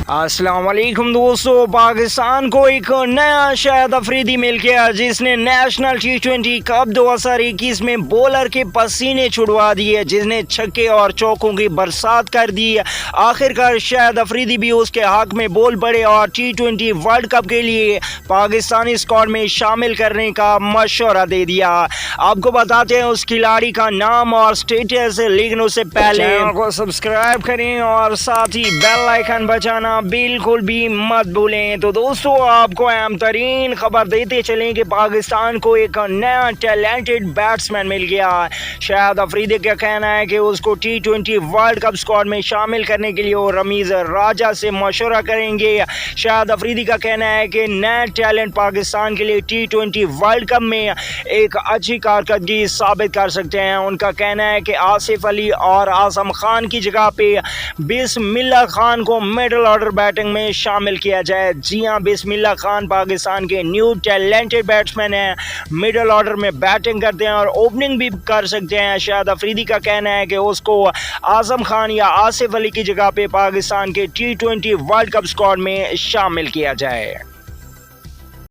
अस्सलाम वालेकुम दोस्तों, पाकिस्तान को एक नया शाहिद अफरीदी मिल गया जिसने नेशनल T20 कप 2021 में बॉलर के पसीने छुड़वा दिए, जिसने छक्के और चौकों की बरसात कर दी। आखिरकार शाहिद अफरीदी भी उसके हक में बोल पड़े और T20 वर्ल्ड कप के लिए पाकिस्तानी स्क्वाड में शामिल करने का मशवरा दे दिया। आपको बताते हैं उस खिलाड़ी का नाम और स्टेटस, लेकिन उससे पहले चैनल को सब्सक्राइब करें और साथ ही बेल आइकन बजाना बिल्कुल भी मत भूलें। तो दोस्तों, आपको अहम तरीन खबर देते चलें कि पाकिस्तान को एक नया टैलेंटेड बैट्समैन मिल गया। शाहिद अफरीदी का कहना है कि उसको T20 वर्ल्ड कप स्क्वाड में शामिल करने के लिए वो रमीज राजा से मशवरा करेंगे। शाहिद अफरीदी का कहना है कि नए टैलेंट पाकिस्तान के लिए T20 वर्ल्ड कप में एक अच्छी कारकर्दगी साबित कर सकते हैं। उनका कहना है कि आसिफ अली और आजम खान की जगह पे बिस्मिल्लाह खान को मिडल ऑर्डर बैटिंग में शामिल किया जाए। जी हां, बिस्मिल्लाह खान पाकिस्तान के न्यू टैलेंटेड बैट्समैन हैं, मिडल ऑर्डर में बैटिंग करते हैं और ओपनिंग भी कर सकते हैं। शाहिद अफरीदी का कहना है कि उसको आजम खान या आसिफ अली की जगह पे पाकिस्तान के T20 वर्ल्ड कप स्क्वाड में शामिल किया जाए।